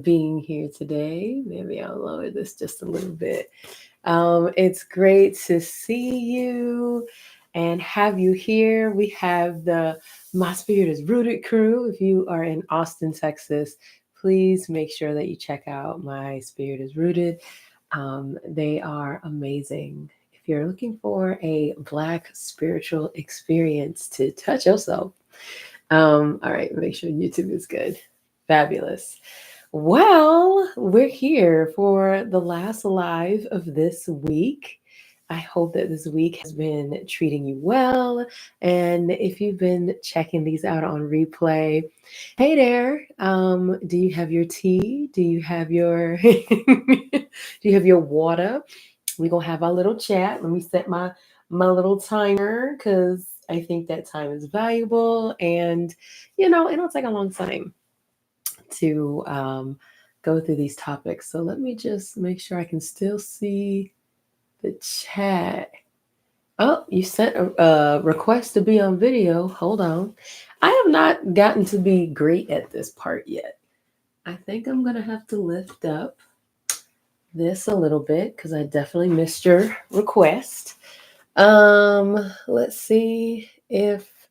being here today. Maybe I'll lower this just a little bit. It's great to see you and have you here. We have the My Spirit is Rooted crew. If you are in Austin, Texas, please make sure that you check out My Spirit is Rooted. They are amazing. If you're looking for a Black spiritual experience to touch yourself, all right, make sure YouTube is good. Fabulous. Well, we're here for the last live of this week. I hope that this week has been treating you well. And if you've been checking these out on replay, hey there. Do you have your tea? Do you have your do you have your water? We're gonna have our little chat. Let me set my little timer because I think that time is valuable and it'll take a long time to go through these topics. So let me just make sure I can still see the chat. Oh, you sent a request to be on video. Hold on. I have not gotten to be great at this part yet. I think I'm going to have to lift up this a little bit because I definitely missed your request. Let's see if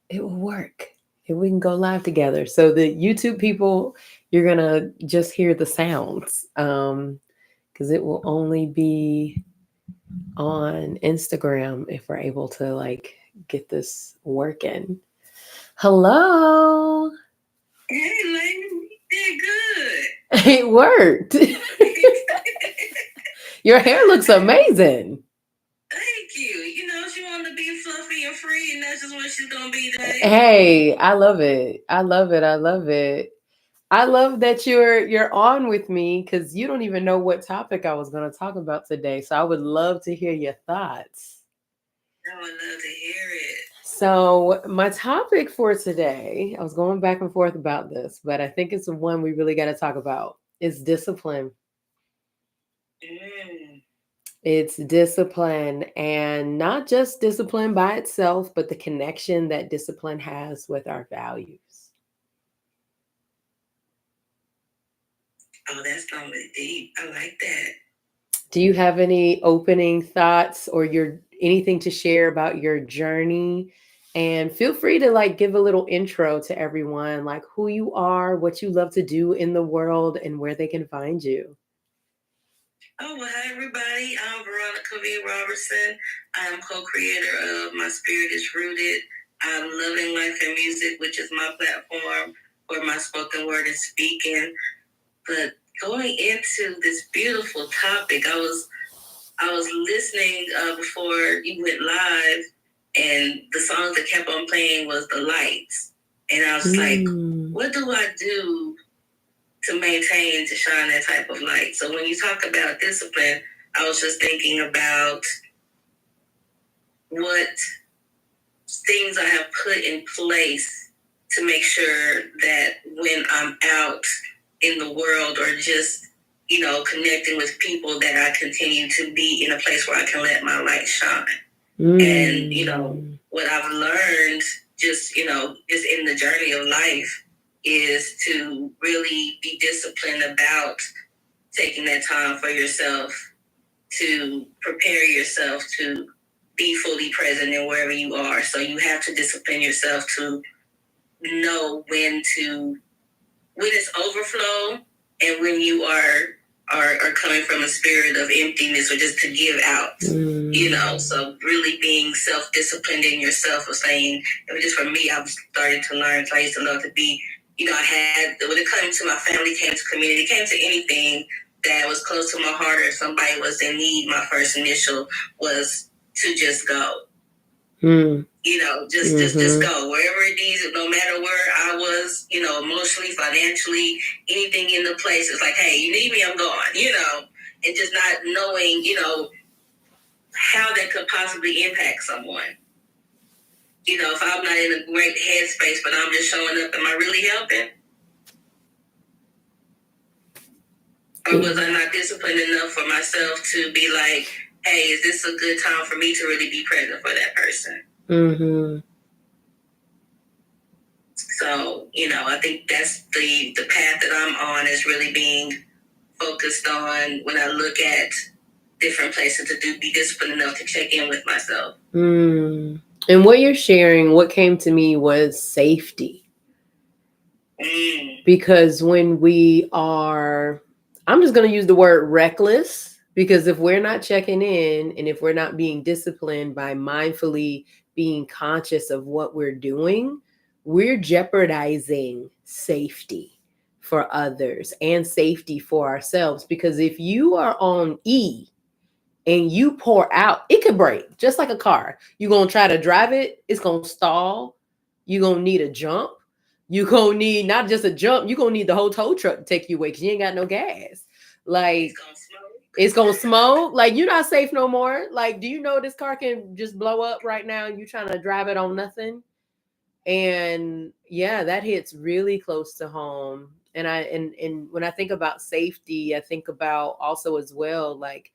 it will work. If we can go live together. So the YouTube people, you're gonna just hear the sounds. Because it will only be on Instagram if we're able to like get this working. Hello. Hey, lady, you did good. It worked. Your hair looks amazing. Thank you. You know, she wanted to be fluffy and free, and that's just what she's gonna be today. Hey, I love it. I love it. I love it. I love that you're on with me because you don't even know what topic I was going to talk about today. So I would love to hear your thoughts. I would love to hear it. So my topic for today, I was going back and forth about this, but I think it's the one we really got to talk about. Is discipline. It's discipline, and not just discipline by itself, but the connection that discipline has with our values. Oh, that's gonna be deep. I like that. Do you have any opening thoughts or your anything to share about your journey? And feel free to like give a little intro to everyone, like who you are, what you love to do in the world, and where they can find you. Oh, well, hi, everybody. I'm Veronica V. Robertson. I'm co-creator of My Spirit is Rooted. I'm Loving Life and Music, which is my platform for my spoken word and speaking. But going into this beautiful topic, I was listening before you went live, and the songs that kept on playing was The Lights. And I was like, what do I do to maintain, to shine that type of light? So when you talk about discipline, I was just thinking about what things I have put in place to make sure that when I'm out in the world or just, connecting with people, that I continue to be in a place where I can let my light shine. And, what I've learned just in the journey of life is to really be disciplined about taking that time for yourself, to prepare yourself to be fully present in wherever you are. So you have to discipline yourself to know when it's overflow and when you are coming from a spirit of emptiness or just to give out. So really being self-disciplined in yourself, or saying, just for me, I've started to learn. So I used to love to be, I had, when it came to my family, came to community, came to anything that was close to my heart, or if somebody was in need, my first initial was to just go. Just go wherever it is, no matter where I was, emotionally, financially, anything in the place. It's like, hey, you need me, I'm gone, and just not knowing, how that could possibly impact someone. If I'm not in a great headspace, but I'm just showing up, am I really helping? Or was I not disciplined enough for myself to be like, hey, is this a good time for me to really be present for that person? So, I think that's the path that I'm on, is really being focused on when I look at different places to be disciplined enough to check in with myself. And what you're sharing, what came to me was safety. Because when we are, I'm just going to use the word reckless, because if we're not checking in and if we're not being disciplined by mindfully being conscious of what we're doing, we're jeopardizing safety for others and safety for ourselves. Because if you are on E and you pour out, it could break just like a car. You're going to try to drive it, it's going to stall. You're going to need a jump. You're going to need not just a jump, you're going to need the whole tow truck to take you away because you ain't got no gas. Like, it's going to smoke. Like, you're not safe no more. Like, do you know this car can just blow up right now? You trying to drive it on nothing? And yeah, that hits really close to home. And when I think about safety, I think about also as well, like,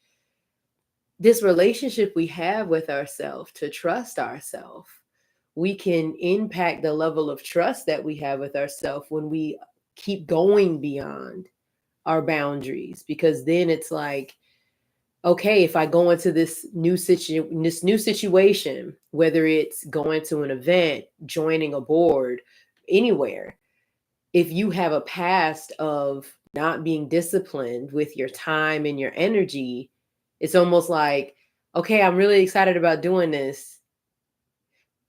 this relationship we have with ourselves, to trust ourselves. We can impact the level of trust that we have with ourselves when we keep going beyond our boundaries, because then it's like, okay, if I go into this new situation, whether it's going to an event, joining a board, anywhere, if you have a past of not being disciplined with your time and your energy, it's almost like, okay, I'm really excited about doing this,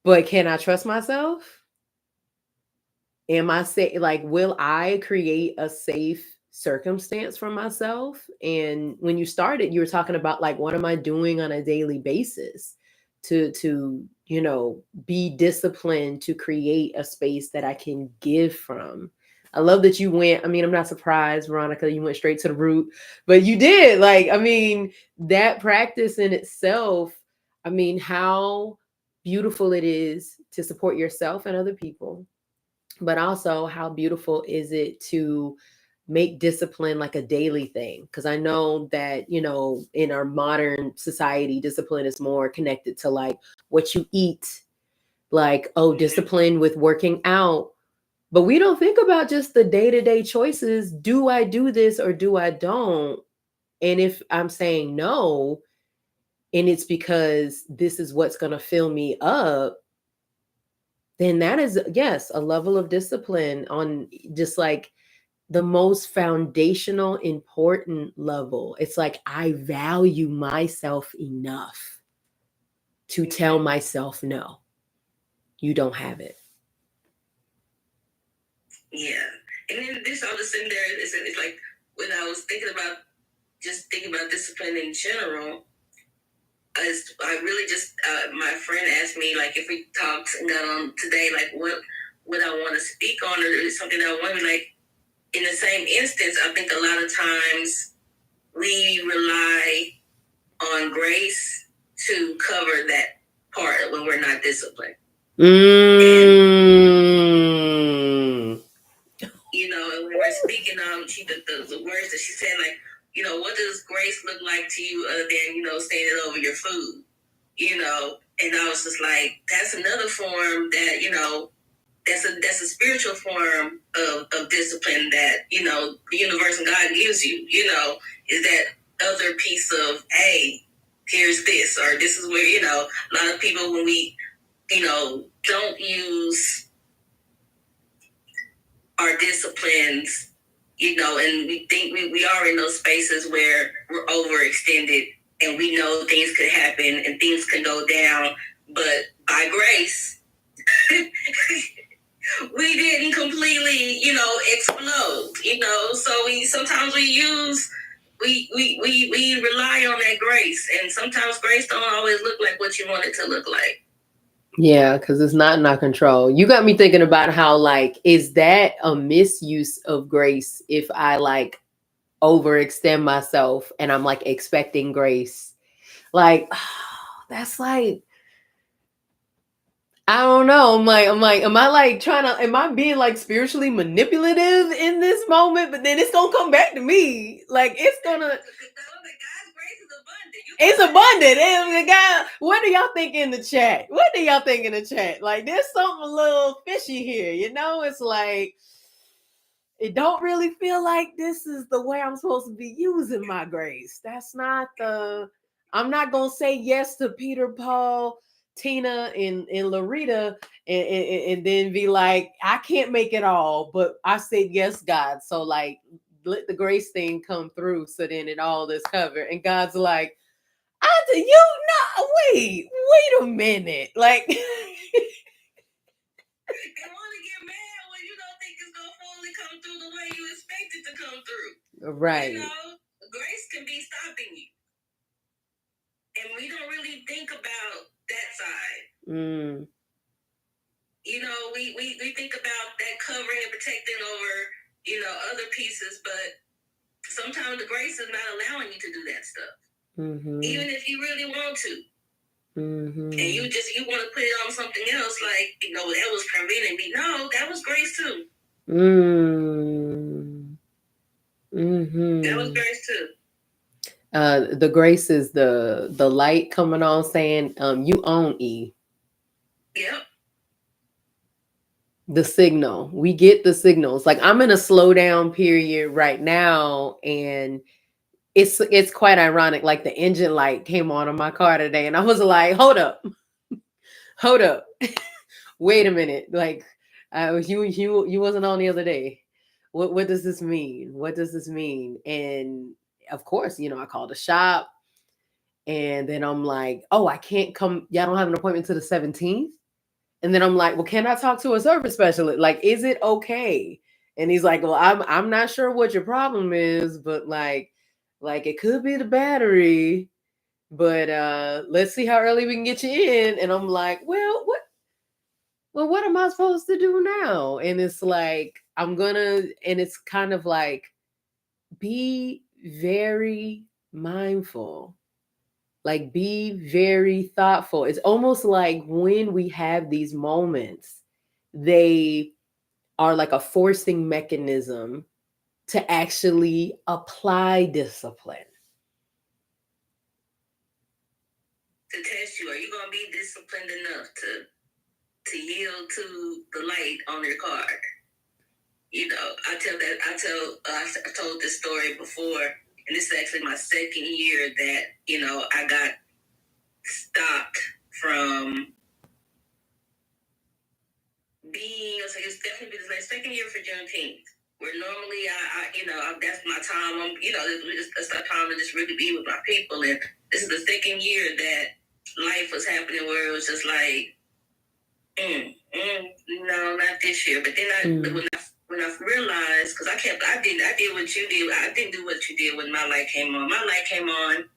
but can I trust myself? Am I like, will I create a safe circumstance for myself? And when you started, you were talking about, like, what am I doing on a daily basis to be disciplined, to create a space that I can give from. I love that you went, I mean, I'm not surprised, Veronica, you went straight to the root, but you did. Like, I mean, that practice in itself, I mean, how beautiful it is to support yourself and other people, but also how beautiful is it to make discipline like a daily thing? Because I know that, in our modern society, discipline is more connected to, like, what you eat, like, oh, discipline with working out. But we don't think about just the day-to-day choices. Do I do this or do I don't? And if I'm saying no, and it's because this is what's going to fill me up, then that is, yes, a level of discipline on just like the most foundational, important level. It's like, I value myself enough to tell myself, no, you don't have it. Yeah. And then this all this in there, it's like, when I was thinking about discipline in general, I really just, my friend asked me, like, if we talked and got on today, like, what I want to speak on, or something that I want to, like, in the same instance, I think a lot of times we rely on grace to cover that part when we're not disciplined. And when we're speaking on the words that she said, like, what does grace look like to you other than, standing over your food? And I was just like, that's another form that, that's a spiritual form of discipline that, the universe and God gives you, is that other piece of, hey, here's this, or this is where, a lot of people, when we, don't use our disciplines, and we think we are in those spaces where we're overextended and we know things could happen and things can go down, but by grace, we didn't completely, explode, so sometimes we rely on that grace, and sometimes grace don't always look like what you want it to look like. Yeah, because it's not in our control. You got me thinking about how, like, is that a misuse of grace if I, like, overextend myself and I'm, like, expecting grace? Like, that's like, I don't know. I'm like, am I like am I being like spiritually manipulative in this moment? But then it's gonna come back to me. Like, it's gonna. God's grace is abundant. It's abundant. What do y'all think in the chat? What do y'all think in the chat? Like, there's something a little fishy here. It's like it don't really feel like this is the way I'm supposed to be using my grace. That's not the. I'm not gonna say yes to Peter, Paul, Tina, and Larita, and then be like, I can't make it all, but I said yes, God. So like, let the grace thing come through, so then it all is covered. And God's like, wait a minute, like. And want to get mad when you don't think it's gonna fully come through the way you expect it to come through. Right. Grace can be stopping you, and we don't really think about that side. We think about that covering and protecting over other pieces, but sometimes the grace is not allowing you to do that stuff, even if you really want to. And you want to put it on something else, like that was preventing me. No, that was grace too. That was grace too. The grace is the light coming on, saying, you own E. Yep. The signal. We get the signals. Like, I'm in a slowdown period right now, and it's quite ironic. Like, the engine light came on my car today, and I was like, hold up. Wait a minute. Like, you wasn't on the other day. What does this mean? What does this mean? And of course, I called a shop, and then I'm like, oh, I can't come. Y'all don't have an appointment to the 17th. And then I'm like, well, can I talk to a service specialist? Like, is it okay? And he's like, well, I'm not sure what your problem is, but like it could be the battery. But let's see how early we can get you in. And I'm like, well, what am I supposed to do now? And it's like, and it's kind of like, be very mindful. Like, be very thoughtful. It's almost like when we have these moments, they are like a forcing mechanism to actually apply discipline. To test you, are you going to be disciplined enough to yield to the light on your car? I told this story before, and this is actually my second year that, I got stopped from being, so it's definitely been the second year for Juneteenth, where normally that's my time. It's that time to just really be with my people. And this is the second year that life was happening where it was just like, no, not this year. But then when I realized, because I did what you did. I didn't do what you did when my light came on. My light came on,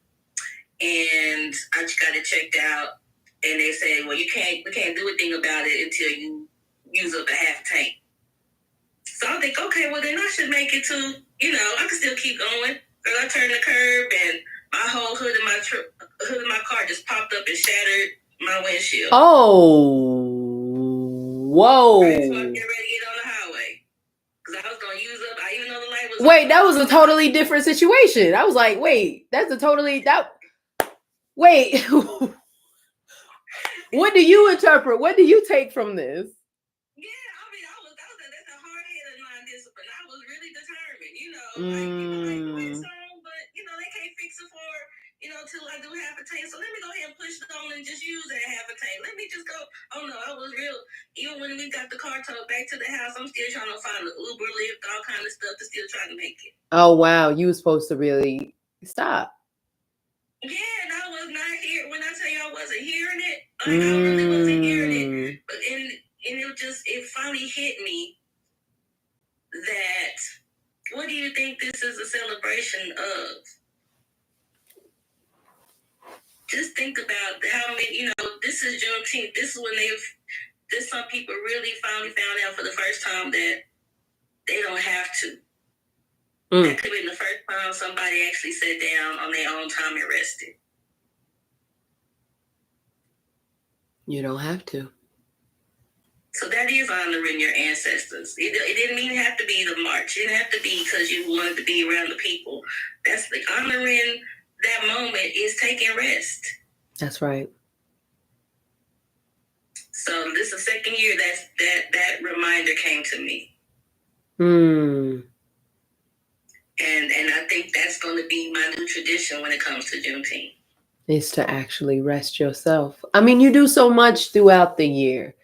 and I just got it checked out. And they said, well, we can't do a thing about it until you use up a half tank. So I think, okay, well then I should make it to, I can still keep going. So I turned the curb, and my whole hood of my car just popped up and shattered my windshield. Oh, whoa! Right, so I get ready to get on the highway because I was gonna use up. Even though the light was. Wait, that was a totally different situation. I was like, wait, that's a totally that. Wait, what do you interpret? What do you take from this? Yeah, I mean, that's a hard head of non-discipline. I was really determined, like some, but they can't fix it for till I do half a tank. So let me go ahead and push it on and just use that half a tank. Let me just go. Oh no, I was real. Even when we got the car towed back to the house, I'm still trying to find the Uber, Lyft, all kind of stuff to still try to make it. Oh wow, you were supposed to really stop. Yeah, and I was not here. When I tell you I wasn't hearing it, like I really wasn't hearing it. But and it finally hit me that what do you think this is a celebration of? Just think about how many, this is Juneteenth. This is when some people really finally found out for the first time that they don't have to. That could have been the first time somebody actually sat down on their own time and rested. You don't have to. So that is honoring your ancestors. It didn't even have to be the march. It didn't have to be because you wanted to be around the people. That's like honoring that moment is taking rest. That's right. So this is the second year that reminder came to me. Hmm. And I think that's going to be my new tradition when it comes to Juneteenth. Is to actually rest yourself. I mean, you do so much throughout the year.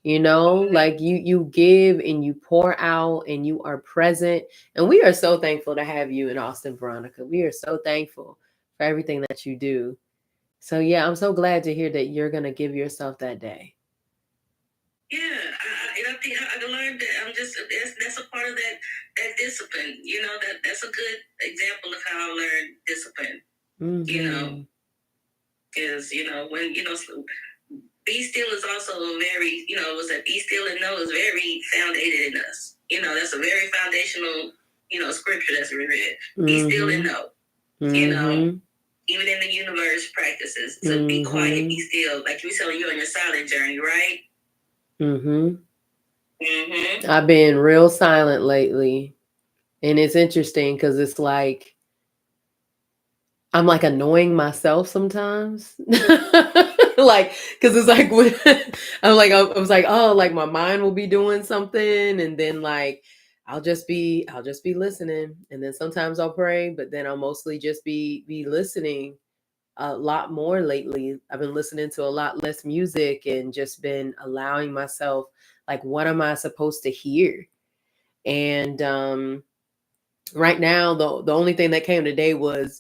Like you give and you pour out and you are present, and we are so thankful to have you in Austin, Veronica. We are so thankful for everything that you do. So yeah, I'm so glad to hear that you're going to give yourself that day. Yeah, and I think I learned that I'm just that's a part of that discipline. That's a good example of how I learned discipline. Mm-hmm. Is when be still is also a very was that be still and know is very founded in us. That's a very foundational scripture that's we read. Be still and know. Mm-hmm. Even in the universe practices to be quiet, be still, like you telling you on your silent journey, right? Mm-hmm. Mm-hmm. I've been real silent lately, and it's interesting because it's like I'm like annoying myself sometimes. Like, because it's like when I was like, oh, like my mind will be doing something, and then like I'll just be listening, and then sometimes I'll pray, but then I'll mostly just be listening a lot more lately. I've been listening to a lot less music and just been allowing myself, like, what am I supposed to hear? And right now, the only thing that came today was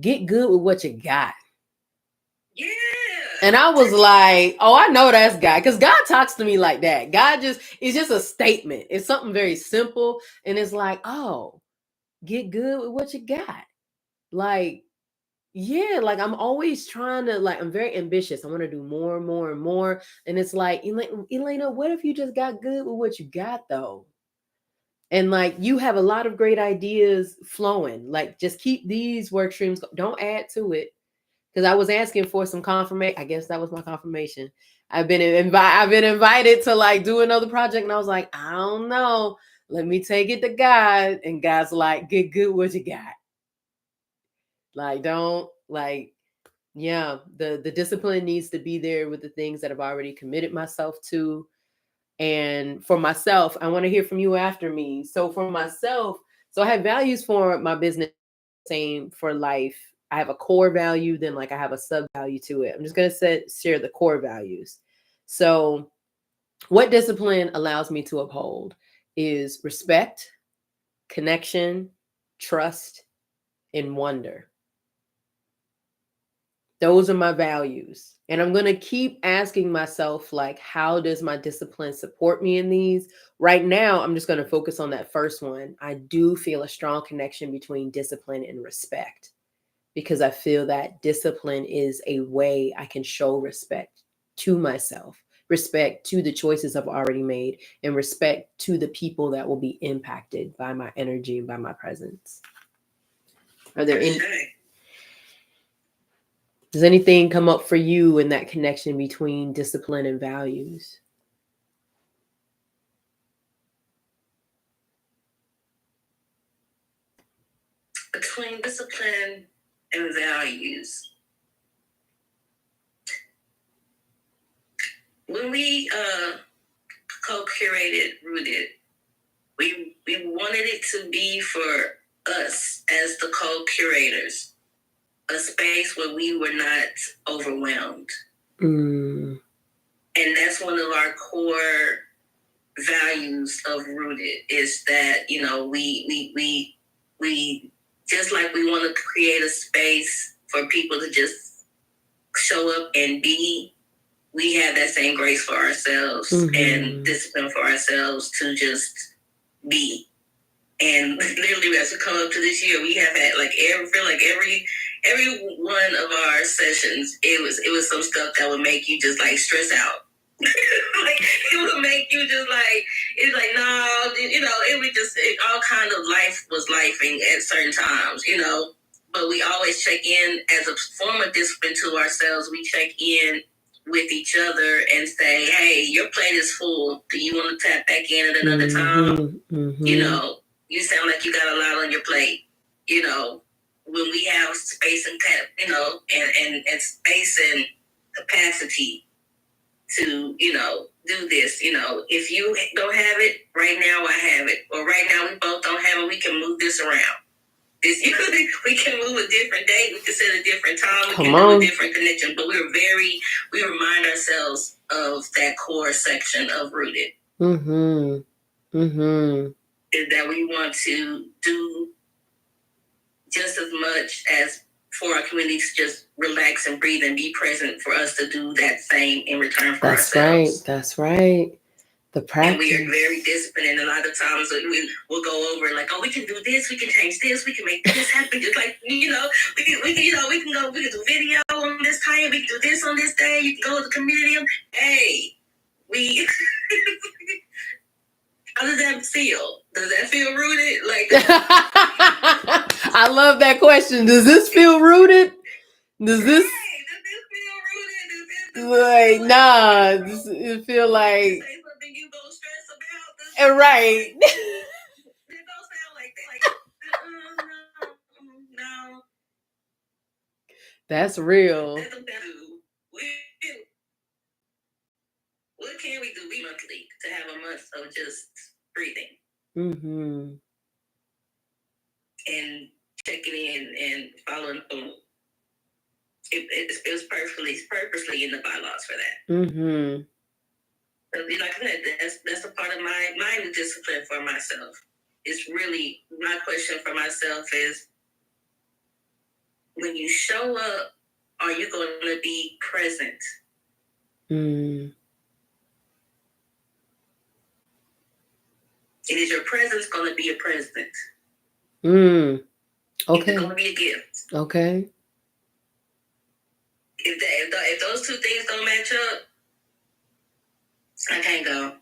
get good with what you got. Yeah. And I was like, oh, I know that's God. Because God talks to me like that. It's just a statement. It's something very simple. And it's like, oh, get good with what you got. Like, yeah, like I'm always trying to, like, I'm very ambitious. I want to do more and more and more. And it's like, Elayna, what if you just got good with what you got, though? And like, you have a lot of great ideas flowing. Like, just keep these work streams. Don't add to it, because I was asking for some confirmation. I guess that was my confirmation. I've been invited to like do another project, and I was like, I don't know. Let me take it to God, and God's like, get good what you got. Like, don't like, yeah. The discipline needs to be there with the things that I've already committed myself to. And for myself, I want to hear from you after me. So for myself, so I have values for my business, same for life. I have a core value, then like I have a sub value to it. I'm just gonna share the core values. So what discipline allows me to uphold is respect, connection, trust, and wonder. Those are my values. And I'm going to keep asking myself, like, how does my discipline support me in these? Right now, I'm just going to focus on that first one. I do feel a strong connection between discipline and respect, because I feel that discipline is a way I can show respect to myself, respect to the choices I've already made, and respect to the people that will be impacted by my energy and by my presence. Are there any? Does anything come up for you in that connection between discipline and values? Between discipline and values. When we co-curated Rooted, we wanted it to be for us as the co-curators, a space where we were not overwhelmed. And that's one of our core values of Rooted, is that we just like we want to create a space for people to just show up and be. We have that same grace for ourselves and discipline for ourselves to just be. And literally, as we come up to this year, we have had every one of our sessions, it was some stuff that would make you just like stress out. Like, it would make you just like, it's like, no, it would just, all kind of life was lifing at certain times, but we always check in as a form of discipline to ourselves. We check in with each other and say, hey, your plate is full. Do you want to tap back in at another time? You sound like you got a lot on your plate. when we have space and and space and capacity to, do this. If you don't have it right now, I have it. Or right now we both don't have it, we can move this around. We can move a different date, we can set a different time, we can do a different connection. But we remind ourselves of that core section of Rooted. Is that we want to do just as much as for our communities, just relax and breathe and be present, for us to do that same in return for ourselves. That's right. The practice. And we are very disciplined, and a lot of times we'll go over like, oh, we can do this, we can change this, we can make this happen. Just like, we can do video on this time, we can do this on this day. You can go to the community. Hey, we. How does that feel? Does that feel rooted? I love that question. Does this feel rooted? Does this feel rooted? Like, nah, it feel like. Say something you gonna stress about. Right. It don't sound like that. No. That's real. What can we do monthly to have a month of just breathing? And checking in and following through. It was purposely in the bylaws for that. Like I said, that's a part of my discipline for myself. It's really, my question for myself is, when you show up, are you going to be present? Is your presence going to be a present? Okay. Is it going to be a gift? Okay. If those two things don't match up, I can't go.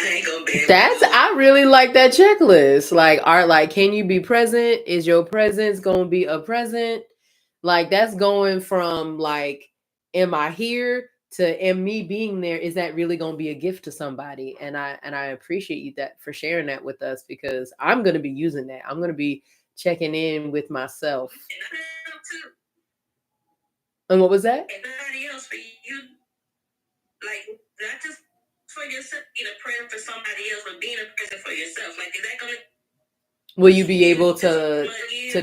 I ain't gonna be able I really like that checklist. Like, can you be present? Is your presence gonna be a present? Like, that's going from like, am I here, to am me being there, is that really going to be a gift to somebody? And I appreciate you that for sharing that with us, because I'm going to be using that. I'm going to be checking in with myself. And what was that? Anybody else for you, like, not just for yourself, being a present for somebody else, but being a present for yourself. Like, is that going to? Will you be able to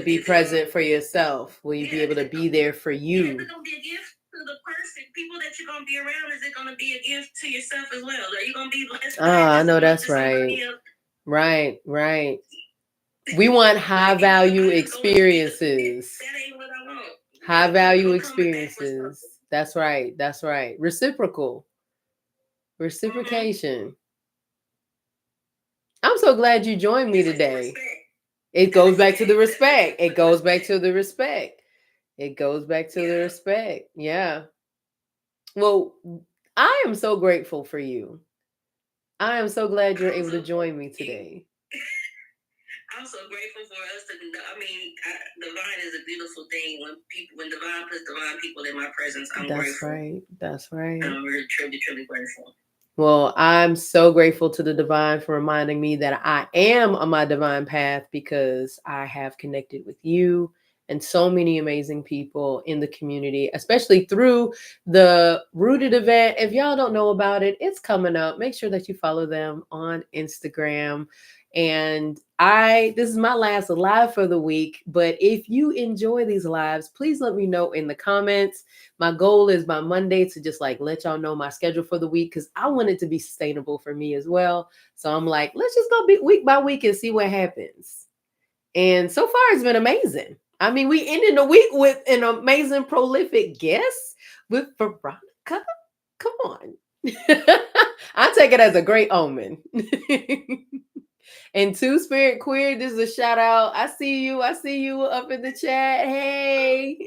be present for yourself? Will you be able to be there for you? Is it going to be a gift to the person, people that you're going to be around? Is it going to be a gift to yourself as well? Are you going to be less? I know that's right. Right. We want high value experiences. That ain't what I want. High value experiences. That's right. Reciprocation. I'm so glad you joined me today. It goes back to the respect. Yeah. Well, I am so grateful for you. I am so glad you're able to join me today. I'm so grateful for us to. Divine is a beautiful thing. When divine puts divine people in my presence, I'm grateful. That's right. I'm really, truly, truly grateful. Well, I'm so grateful to the divine for reminding me that I am on my divine path, because I have connected with you and so many amazing people in the community, especially through the Rooted event. If y'all don't know about it, it's coming up. Make sure that you follow them on Instagram. And this is my last live for the week, but if you enjoy these lives, please let me know in the comments. My goal is by Monday to just like let y'all know my schedule for the week, because I want it to be sustainable for me as well. So I'm like, let's just go week by week and see what happens. And so far it's been amazing. I mean, we ended the week with an amazing, prolific guest with Veronica. Come on. I take it as a great omen. And Two Spirit Queer, this is a shout out. I see you up in the chat. Hey,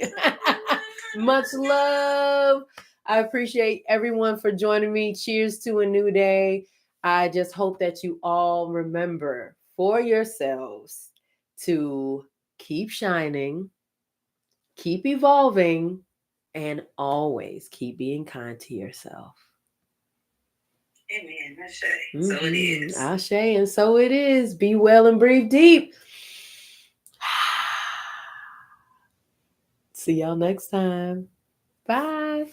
much love. I appreciate everyone for joining me. Cheers to a new day. I just hope that you all remember for yourselves to keep shining, keep evolving, and always keep being kind to yourself. Amen. Ashe. So it is. Ashe, and so it is. Be well and breathe deep. See y'all next time. Bye.